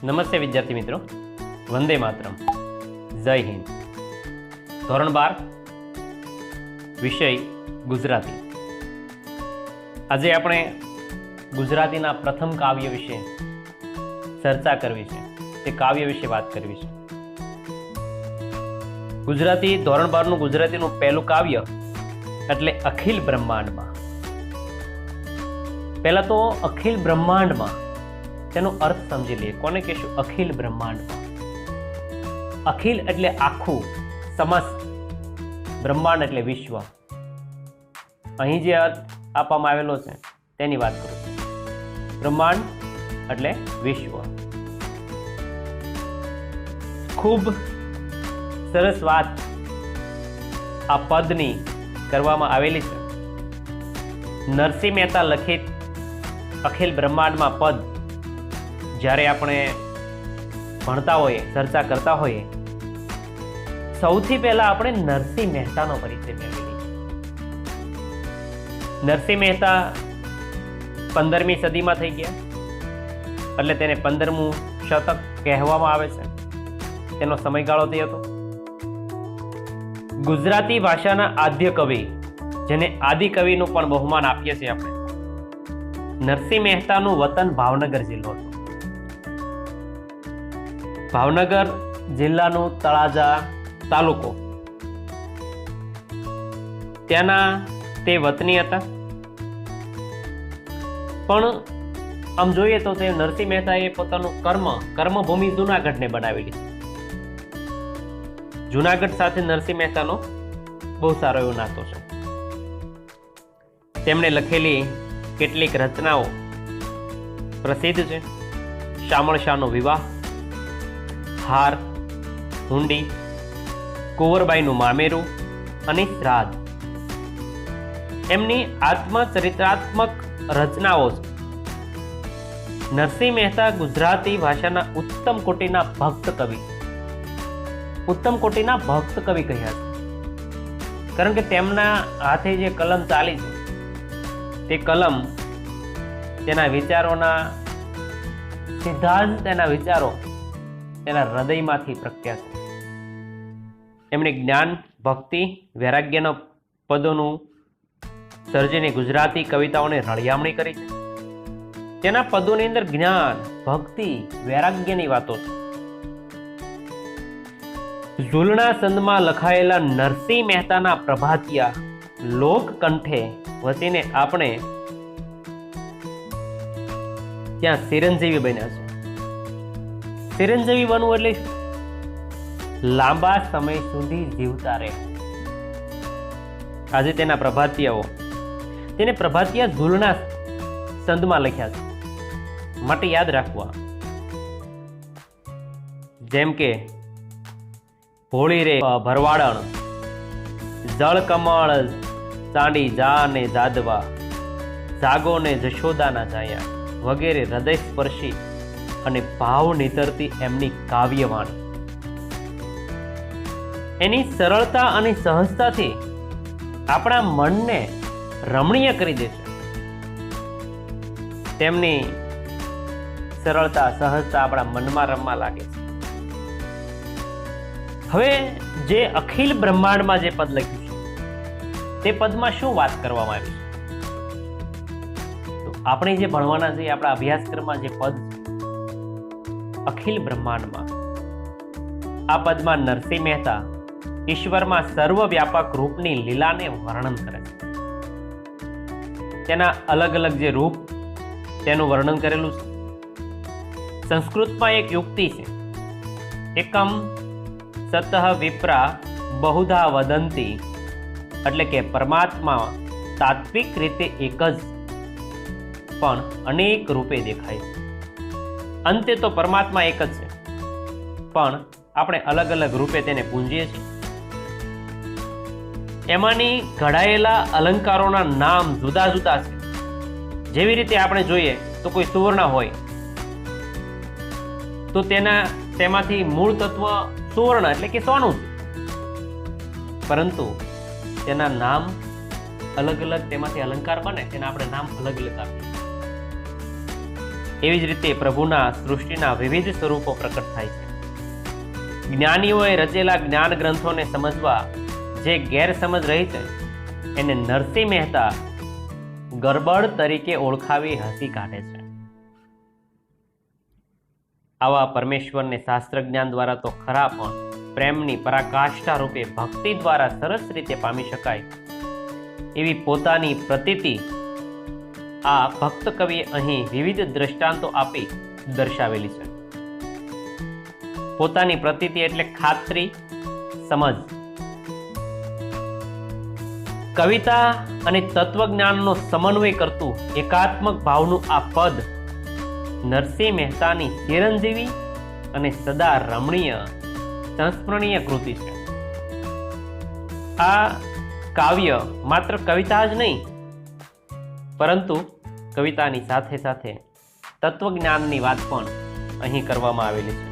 નમસ્તે વિદ્યાર્થી મિત્રો, વંદે માતરમ, જય હિન્દ. ધોરણ 12 વિષય ગુજરાતી. આજે આપણે ગુજરાતીના પ્રથમ કાવ્ય વિશે ચર્ચા કરવી છે. તે કાવ્ય વિશે વાત કરવી છે. ગુજરાતી ધોરણ 12નું ગુજરાતીનું પહેલું કાવ્ય એટલે અખિલ બ્રહ્માંડમાં. પહેલા તો અખિલ બ્રહ્માંડમાં તેનો અર્થ સમજી લઈએ. કોને કહેશું? અખિલ બ્રહ્માંડમાં. અખિલ એટલે આખું, સમસ્ત. બ્રહ્માંડ એટલે વિશ્વ. અહીં જે અર્થ આપવામાં આવેલો છે તેની વાત કરું છું. બ્રહ્માંડ એટલે વિશ્વ. ખૂબ સરસ વાત આ પદની કરવામાં આવેલી છે. નરસિંહ મહેતા લખિત અખિલ બ્રહ્માંડમાં પદ જ્યારે આપણે ભણતા હોઈએ, ચર્ચા કરતા હોઈએ, સૌથી પહેલા આપણે નરસિંહ મહેતાનો પરિચય મેળવી લઈએ. નરસિંહ મહેતા 15મી સદીમાં થઈ ગયા, એટલે તેને 15મું શતક કહેવામાં આવે છે. તેનો સમયગાળો તે હતો. ગુજરાતી ભાષાના આદ્ય કવિ, જેને આદિ કવિનું પણ બહુમાન આપીએ છીએ આપણે, નરસિંહ મહેતાનું વતન ભાવનગર જિલ્લો હતો. ભાવનગર જિલ્લાનું તળાજા તાલુકો, ત્યાંના તે વતની હતા. પણ આમ જોઈએ તો તે નરસિંહ મહેતાએ પોતાનું કર્મભૂમિ જુનાગઢને બનાવેલી છે. જુનાગઢ સાથે નરસિંહ મહેતાનો બહુ સારો એવો નાતો છે. તેમણે લખેલી કેટલીક રચનાઓ પ્રસિદ્ધ છે. શામળ શાહનો વિવાહ, હાર, હુંડી, કુંવરબાઈનું મામેરું અને શ્રાદ્ધ એમની આત્મચરિત્રાત્મક રચનાઓ છે. નરસિંહ મહેતા ગુજરાતી ભાષાના ઉત્તમ કોટીના ભક્ત કવિ કહ્યા છે. કારણ કે તેમના હાથે જે કલમ ચાલી છે, તે કલમ તેના વિચારોના સીધા જ તેના વિચારો તેના હૃદયમાંથી પ્રખ્યાત છે. એમણે જ્ઞાન, ભક્તિ, વૈરાગ્યના પદોનું સર્જીને ગુજરાતી કવિતાઓને રળિયામણી કરી છે. તેના પદોની અંદર જ્ઞાન, ભક્તિ, વૈરાગ્યની વાતો છે. ઝૂલણા સંદમાં લખાયેલા નરસિંહ મહેતાના પ્રભાતિયા લોકકંઠે વસીને આપણે ત્યાં ચિરંજીવી બન્યા છે. ચિરંજીવી બનવું એટલે લાંબા સમય સુધી જીવતા રહે. આજે તેના પ્રભાતિયાઓ, તેને પ્રભાતિયા ઝૂલણા સંદમાં લખ્યા છે, માટે યાદ રાખવા. જેમ કે ભોળી રે ભરવાડણ, જળ કમળ ચાંડી જા ને જાદવા, જાગો ને જશોદાના જાયા વગેરે હૃદય સ્પર્શી અને ભાવ નિતરતી એમની કાવ્યવાણી. એની સરળતા અને સહજતાથી આપણા મનને રમણીય કરી દે છે. તેમની સરળતા, સહજતા આપણા મનમાં રમવા લાગે છે. હવે જે અખિલ બ્રહ્માંડમાં જે પદ લખ્યું છે, તે પદમાં શું વાત કરવામાં આવી છે? તો આપણે જે ભણવાના છે, આપણા અભ્યાસક્રમમાં જે પદ છે, અખિલ બ્રહ્માંડમાં, આ પદમાં નરસિંહ મહેતા ઈશ્વરમાં સર્વવ્યાપક રૂપની લીલાને વર્ણન કરે છે. તેના અલગ અલગ જે રૂપ તેનું વર્ણન કરેલું છે. સંસ્કૃતમાં એક યુક્તિ છે, એકમ સતઃ વિપ્રા બહુધા વદંતી, એટલે કે પરમાત્મા તાત્વિક રીતે એક જ પણ અનેક રૂપે દેખાય છે. અંતે તો પરમાત્મા એક જ છે, પણ આપણે અલગ અલગ રૂપે તેને પૂંજીએ છીએ. એમાંની ઘડાયેલા અલંકારોના નામ જુદા જુદા છે. જેવી રીતે આપણે જોઈએ તો કોઈ સુવર્ણ હોય તો તેમાંથી મૂળ તત્વ સુવર્ણ એટલે કે સોનું છે, પરંતુ તેના નામ અલગ અલગ, તેમાંથી અલંકાર બને તેના આપણે નામ અલગ અલગ આપીએ. એવી જ રીતે પ્રભુના સૃષ્ટિના વિવિધ સ્વરૂપો પ્રકટ થાય છે. જ્ઞાનીઓએ રચેલા જ્ઞાન ગ્રંથોને સમજવા જે ગેરસમજ રહી છે એને નરસિંહ મહેતા ગરબડ તરીકે ઓળખાવી હસી કાઢે છે. આવા પરમેશ્વરને શાસ્ત્ર જ્ઞાન દ્વારા તો ખરા, પણ પ્રેમની પરાકાષ્ઠા રૂપે ભક્તિ દ્વારા સરસ રીતે પામી શકાય એવી પોતાની પ્રતીતિ આ ભક્ત કવિએ અહીં વિવિધ દ્રષ્ટાંતો આપી દર્શાવેલી છે. પોતાની પ્રતીતિ એટલે ખાતરી, સમજ. કવિતા અને તત્વજ્ઞાનનો સમન્વય કરતું એકાત્મક ભાવનું આ પદ નરસિંહ મહેતાની ચિરંજીવી અને સદા રમણીય સંસ્મરણીય કૃતિ છે. આ કાવ્ય માત્ર કવિતા જ નહીં, પરંતુ કવિતાની સાથે સાથે તત્વજ્ઞાનની વાત પણ અહીં કરવામાં આવેલી છે.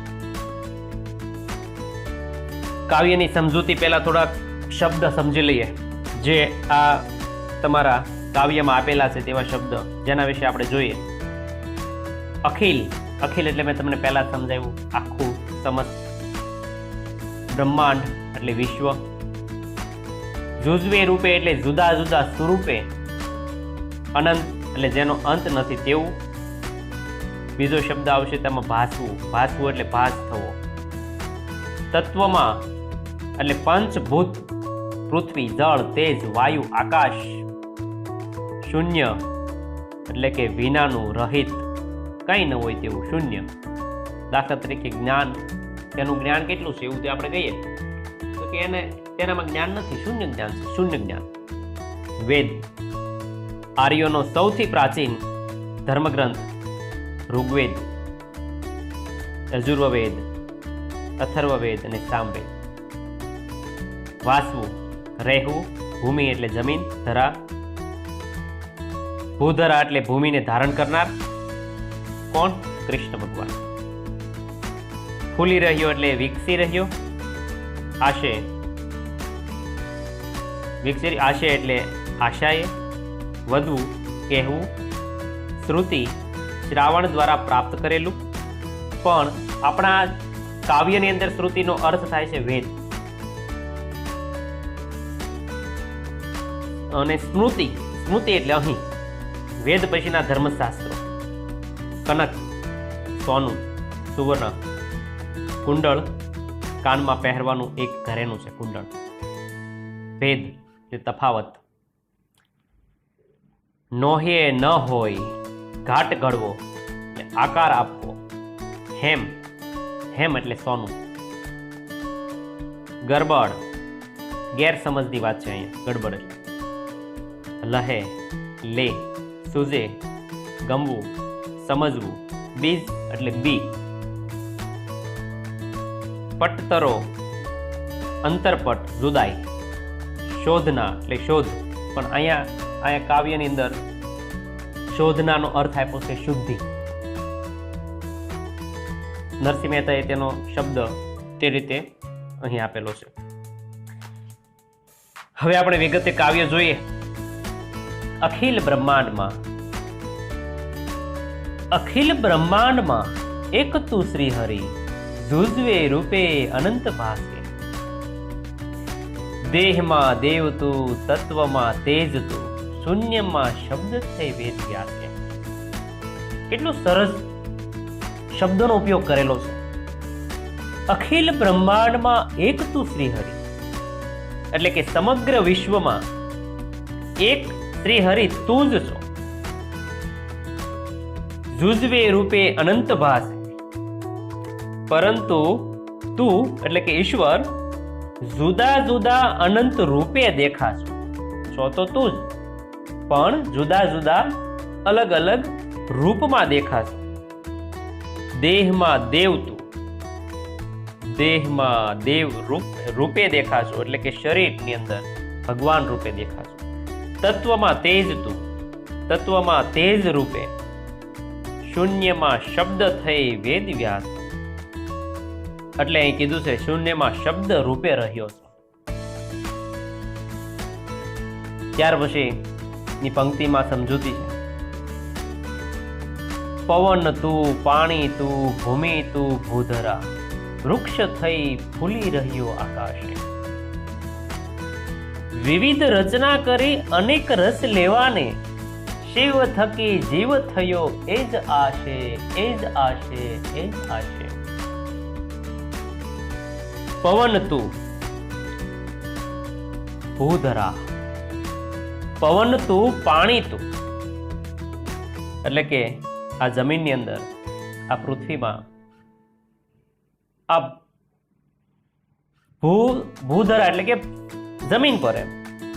કાવ્યની સમજૂતી પહેલા થોડાક શબ્દ સમજી લઈએ, જે આ તમારા કાવ્યમાં આપેલા છે તેવા શબ્દ જેના વિશે આપણે જોઈએ. અખિલ, અખિલ એટલે મેં તમને પહેલા સમજાવ્યું, આખું, સમસ્ત. બ્રહ્માંડ એટલે વિશ્વ. જુજવે રૂપે એટલે જુદા જુદા સ્વરૂપે. અનંત એટલે જેનો અંત નથી તેવું. બીજો શબ્દ આવશે તેમાં ભાસવું, ભાસવું એટલે ભાસ થવો. તત્વમાં એટલે પંચભૂત, પૃથ્વી, જળ, તેજ, વાયુ, આકાશ. શૂન્ય એટલે કે વિનાનું, રહિત, કંઈ ન હોય તેવું, શૂન્ય. દાખલા તરીકે જ્ઞાન, તેનું જ્ઞાન કેટલું છે એવું તે આપણે કહીએ તો કે એને તેનામાં જ્ઞાન નથી, શૂન્ય જ્ઞાન છે, શૂન્ય જ્ઞાન. વેદ, આર્યોનો સૌથી પ્રાચીન ધર્મગ્રંથ ઋગ્વેદ, યજુર્વેદ, અથર્વવેદ અને સામવેદ. વાસવું, રહેવું, ભૂમિ એટલે જમીન, ધરા. ભૂધરા એટલે ભૂમિને ધારણ કરનાર. કોણ? કૃષ્ણ ભગવાન. ફૂલી રહ્યો એટલે વિકસી રહ્યો. આશે, વિકસી, આશે એટલે આશાએ. વધવું, કહેવું. શ્રુતિ, શ્રાવણ દ્વારા પ્રાપ્ત કરેલું. પણ આપણા કાવ્યની અંદર શ્રુતિનો અર્થ થાય છે વેદ. અને સ્મૃતિ, સ્મૃતિ એટલે અહીં વેદ પછીના ધર્મશાસ્ત્રો. કનક, સોનું, સુવર્ણ. કુંડળ, કાનમાં પહેરવાનું એક ઘરેનું છે કુંડળ. ભેદ એટલે તફાવત. નોહે ન હોય, ઘાટ ઘડવો એટલે આકાર આપવો. હેમ, હેમ એટલે સોનું. ગરબડ, ગેરસમજની વાત છે અહીંયા ગડબડ એટલે. લહે, લે, સૂજે, ગમવું, સમજવું. બીજ એટલે બી. પટતરો, અંતરપટ, જુદાઈ. શોધના એટલે શોધ, પણ અહીંયા કાવ્યની અંદર શોધનાનો અર્થ આપ્યો છે શુદ્ધિ. નરસિંહ મહેતાએ તેનો શબ્દ તે રીતે અહીં આપેલો છે. હવે આપણે વિગતે કાવ્ય જોઈએ. અખિલ બ્રહ્માંડમાં, અખિલ બ્રહ્માંડમાં એક તું શ્રી હરિ, જુજવે રૂપે અનંત ભાસે. દેહમાં દેવ તું, તત્વમાં તેજ તું, શૂન્યમાં શબ્દ થઈ વેદ વ્યાસે. કેટલું સરસ શબ્દોનો ઉપયોગ કરેલો છે. અખિલ બ્રહ્માંડમાં એક તું શ્રી હરિ એટલે કે સમગ્ર વિશ્વમાં એક શ્રી હરિ તું જ છો. જુજવે રૂપે અનંત ભાસે, પરંતુ તું એટલે કે ઈશ્વર જુદા જુદા અનંત રૂપે દેખાશો. છો તો તું જ, પણ જુદા જુદા અલગ અલગ રૂપમાં દેખાશો. દેહમાં દેવ તું, દેહમાં દેવ રૂપે દેખાશો એટલે કે શરીરની અંદર ભગવાન રૂપે દેખાશો. તત્વમાં તેજ તું, તત્વમાં તેજ રૂપે. શૂન્યમાં શબ્દ થઈ વેદ વ્યાસ એટલે અહીં કીધું છે શૂન્યમાં શબ્દ રૂપે રહ્યો છે. ત્યાર પછી ની પંક્તિમાં સમજૂતી છે. પવન તું, પાણી તું, ભૂમિ તું, ભૂધરા, વૃક્ષ થઈ ફૂલી રહ્યો આકાશે. વિવિધ રચના કરી અનેક રસ લેવાને, શિવ થકી જીવ થયો એ જ આશે, એ જ આશે, એ જ આશે. પવન તું, ભૂધરા, પવન તું, પાણી તું, એટલે કે આ જમીનની અંદર, આ પૃથ્વીમાં, આ ભૂધરા એટલે કે જમીન પર, એમ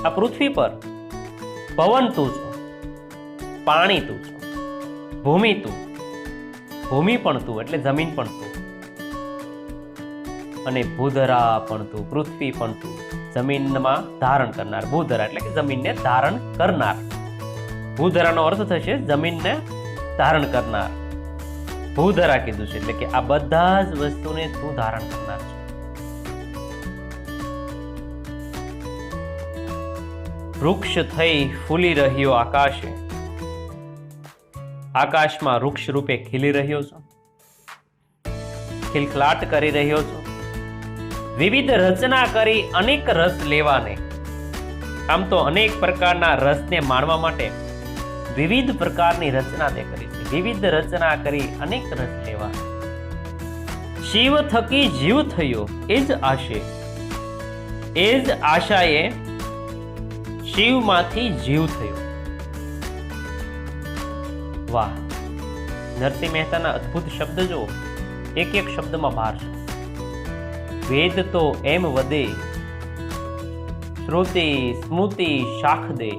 આ પૃથ્વી પર પવન તું છો, પાણી તું છો, ભૂમિ તું, ભૂમિ પણ તું એટલે જમીન પણ તું, અને ભૂધરા પણ તું, પૃથ્વી પણ તું, જમીનમાં ધારણ કરનાર. ભૂધરા એટલે કે જમીનને ધારણ કરનાર. ભૂધરાનો અર્થ થશે જમીનને ધારણ કરનાર. ભૂધરા કીધું છે એટલે કે આ બધા જ વસ્તુને તું ધારણ કરનાર છે. વૃક્ષ થઈ ફૂલી રહ્યો આકાશે, આકાશમાં વૃક્ષ રૂપે ખીલી રહ્યો છો, ખિલખલાટ કરી રહ્યો છો. વિવિધ રચના કરી અનેક રસ લેવાને, આમ તો અનેક પ્રકારના રસને માણવા માટે વિવિધ પ્રકારની રચના તે કરી છે. વિવિધ રચના કરી અનેક રસ લેવા, શિવ થકી જીવ થયો એ જ આશે, એ જ આશાએ શિવમાંથી જીવ થયો. વાહ! નરસિંહ મહેતાના અદ્ભુત શબ્દ જો, એક એક શબ્દમાં ભાર છે. વેદ તો એમ વદે, શ્રુતિ સ્મૃતિ શાખ દે,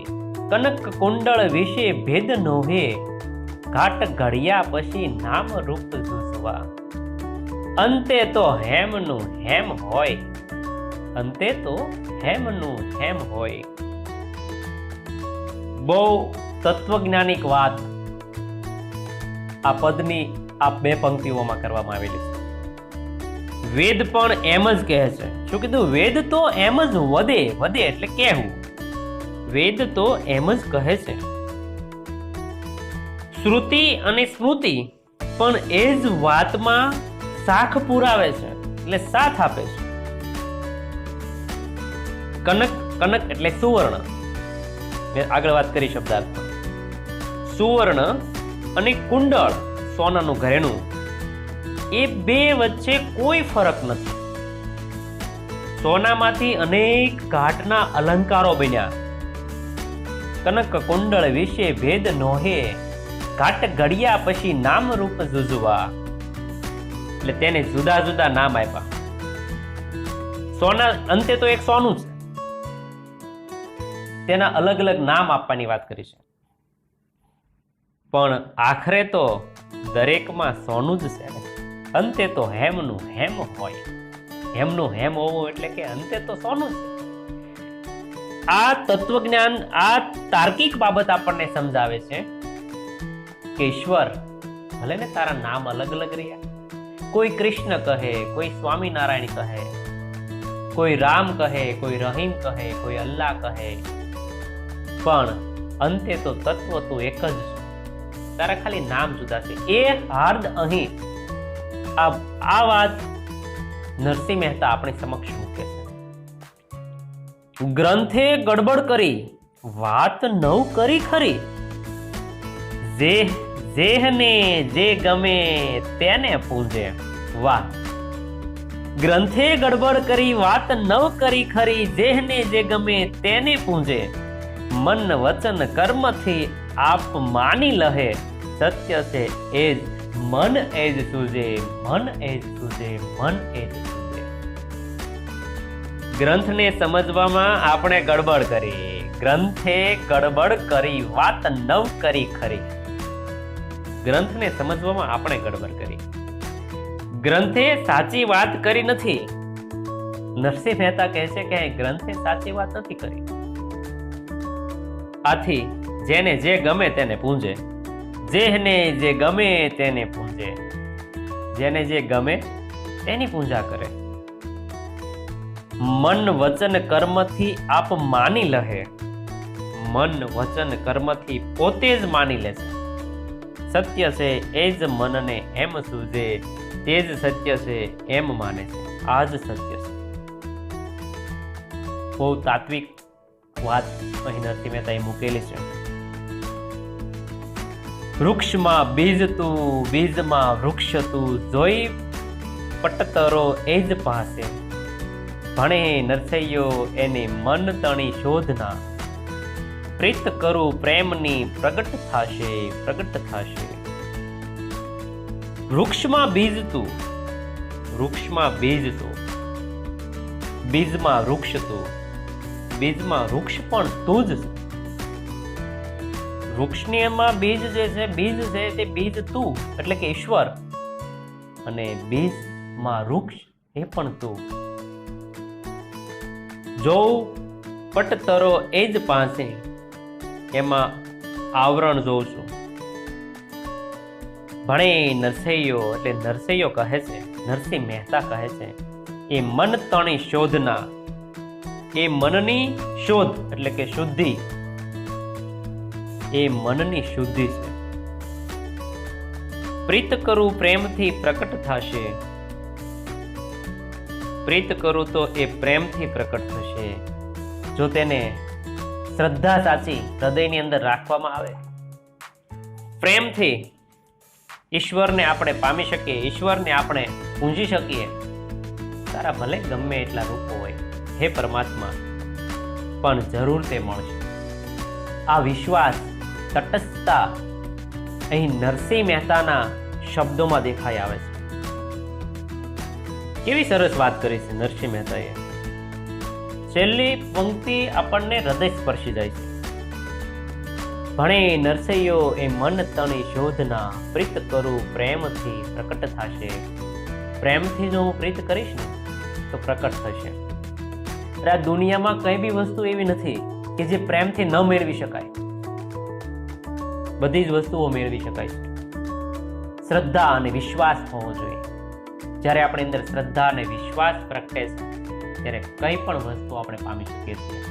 કનક કુંડળ વિશે ભેદ નોહે, ઘાટ ઘડિયા પછી નામ રૂપ જુસવા. અંતે તો હેમનું હેમ હોય, અંતે તો હેમનું હેમ હોય. બહુ તત્વજ્ઞાનિક વાત આ પદની આ બે પંક્તિઓમાં કરવામાં આવેલી છે. વેદ પણ એમ જ કહે છે. શું કીધું? વેદ તો એમ જ વધે, વધે એટલે કહેવું. વેદ તો એમ જ કહે છે. શ્રુતિ અને સ્મૃતિ પણ એ જ વાતમાં સાખ પુરાવે છે, એટલે સાથ આપે છે. કનક, કનક એટલે સુવર્ણ, આગળ વાત કરી શબ્દાર્થ. સુવર્ણ અને કુંડળ, સોનાનું ઘરેણું, એ બે વચ્ચે કોઈ ફરક નથી. સોનામાંથી અનેક ઘાટના અલંકારો બન્યા. કનક કુંડળ વિશે ભેદ નોહે, ઘાટ ઘડિયા પછી નામ રૂપ જુજવા. એટલે તેને જુદા જુદા નામ આપ્યા. સોના અંતે તો એક સોનું છે, તેના અલગ અલગ નામ આપવાની વાત કરી છે. પણ આખરે તો દરેકમાં સોનું જ છે ને. અંતે તો હેમનું હેમ હોય. હેમનું હેમ હોવું એટલે કે અંતે તો સોનું છે. આ તત્વજ્ઞાન, આ તાર્કિક બાબત આપણને સમજાવે છે કે ઈશ્વર ભલે ને તારા નામ અલગ અલગ રહ્યા, કોઈ કૃષ્ણ કહે, કોઈ સ્વામિનારાયણ કહે, કોઈ રામ કહે, કોઈ રહીમ કહે, કોઈ અલ્લાહ કહે, પણ અંતે તો તત્વ તું એક જ છે. તારા ખાલી નામ જુદા છે. એ હાર્દ અહીં આ વાત નરસિંહ મહેતા આપણી સમક્ષ મૂકે છે. ગ્રંથે ગડબડ કરી વાત નવ કરી ખરી, જેહને જે ગમે તેને પૂંજે. વાહ! ગ્રંથે ગડબડ કરી વાત નવ કરી ખરી, જેહને જે ગમે તેને પૂંજે. મન વચન કર્મથી આપ માની લહે, સત્ય છે એ જ મન એ જ સૂજે, મન એ જ સૂજે, મન એ જ સૂજે. ગ્રંથને સમજવામાં આપણે ગડબડ કરી, ગ્રંથે ગડબડ કરી વાત નવ કરી ખરી. ગ્રંથને સમજવામાં આપણે ગડબડ કરી, ગ્રંથે સાચી વાત કરી નથી. નરસિંહ મહેતા કહે છે કે ગ્રંથે સાચી વાત નથી કરી. આથી જેને જે ગમે તેને પૂંજે, જેને જે ગમે તેને પૂંજે. જેને જે ગમે તેની પૂજા કરે. મન વચન કર્મથી આપ માની લહે. મન વચન કર્મથી પોતે જ માની લે છે. સત્ય છે એ જ મનને એમ સૂઝે, તે જ સત્ય છે એમ માને છે, આ જ સત્ય છે. બહુ તાત્વિક વાત અહીં નરસિંહ મહેતાએ મૂકેલી છે. વૃક્ષમાં બીજ તું, બીજમાં વૃક્ષ તું, જોઈ પટતરો એ જ પાસે, ભણે નરસૈયો એને મન તણી શોધના, પ્રીત કરું પ્રેમની પ્રગટ થાશે, પ્રગટ થાશે. વૃક્ષમાં બીજ તું, વૃક્ષમાં બીજ તું, બીજમાં વૃક્ષ તું, બીજમાં વૃક્ષ પણ તું જ છે. વૃક્ષની એમાં બીજ જે છે, બીજ છે તે બીજ તું એટલે કે ઈશ્વર, અને બીજમાં વૃક્ષ એ પણ તું. જો પટતરો એ જ પાસે, એમાં આવરણ જોઉં છું. ભણે નરસૈયો એટલે નરસૈયો કહે છે, નરસિંહ મહેતા કહે છે, એ મન તણી શોધના, એ મનની શોધ એટલે કે શુદ્ધિ, એ મનની શુદ્ધિ છે. પ્રીત કરું પ્રેમથી પ્રકટ થશે, પ્રીત કરું તો એ પ્રેમથી પ્રકટ થશે. જો તેને શ્રદ્ધા સાચી હૃદયની અંદર રાખવામાં આવે, પ્રેમથી ઈશ્વરને આપણે પામી શકીએ, ઈશ્વરને આપણે પૂંજી શકીએ. તારા ભલે ગમે એટલા રૂપો હોય, હે પરમાત્મા, પણ જરૂર તે મળશે. આ વિશ્વાસ, તટસ્થતા અહીં નરસિંહ મહેતાના શબ્દોમાં દેખાઈ આવે છે. કેવી સરસ વાત કરી છે નરસિંહ મહેતાએ. છેલ્લી પંક્તિ આપણને હૃદય સ્પર્શી જાય છે. ભણે નરસૈયો એ મન તણી શોધના, પ્રીત કરું પ્રેમથી પ્રકટ થશે. પ્રેમથી જો હું પ્રીત કરીશ ને તો પ્રકટ થશે. આ દુનિયામાં કઈ બી વસ્તુ એવી નથી કે જે પ્રેમથી ન મેળવી શકાય. બધી જ વસ્તુઓ મેળવી શકાય છે. શ્રદ્ધા અને વિશ્વાસ હોવો જોઈએ. જ્યારે આપણી અંદર શ્રદ્ધા અને વિશ્વાસ પ્રગટે છે ત્યારે કઈ પણ વસ્તુ આપણે પામી શકીએ છીએ.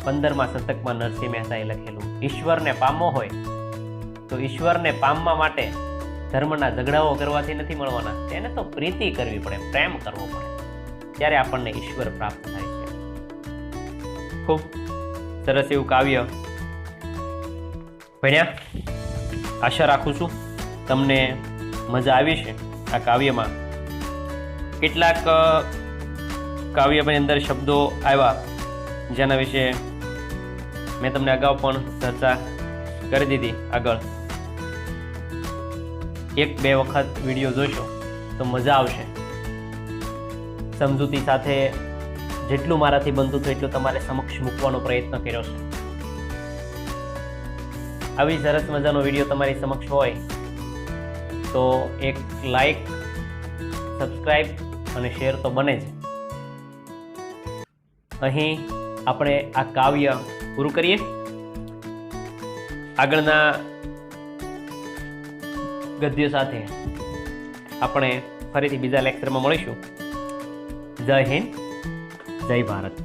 15મા શતકમાં નરસિંહ મહેતાએ લખેલું, ઈશ્વરને પામવો હોય તો ઈશ્વરને પામવા માટે ધર્મના ઝઘડાઓ કરવાથી નથી મળવાના, તેને તો પ્રીતિ કરવી પડે, પ્રેમ કરવો પડે, ત્યારે આપણને ઈશ્વર પ્રાપ્ત થાય છે. ખૂબ સરસ એવું કાવ્ય ભણ્યા. આશા રાખું છું તમને મજા આવી છે આ કાવ્યમાં. કેટલાક કાવ્યની અંદર શબ્દો આવ્યા જેના વિશે મેં તમને અગાઉ પણ ચર્ચા કરી દીધી. આગળ 1-2 વખત વિડીયો જોશો તો મજા આવશે. સમજૂતી સાથે જેટલું મારાથી બનતું હતું એટલું તમારે સમક્ષ મૂકવાનો પ્રયત્ન કર્યો છે. આવી સરસ મજાનો વિડીયો તમારી સમક્ષ હોય તો એક લાઈક, સબસ્ક્રાઈબ અને શેર તો બને જ. અહીં આપણે આ કાવ્ય પૂરું કરીએ. આગળના ગદ્યો સાથે આપણે ફરીથી બીજા લેક્ચરમાં મળીશું. જય હિન્દ, જય ભારત.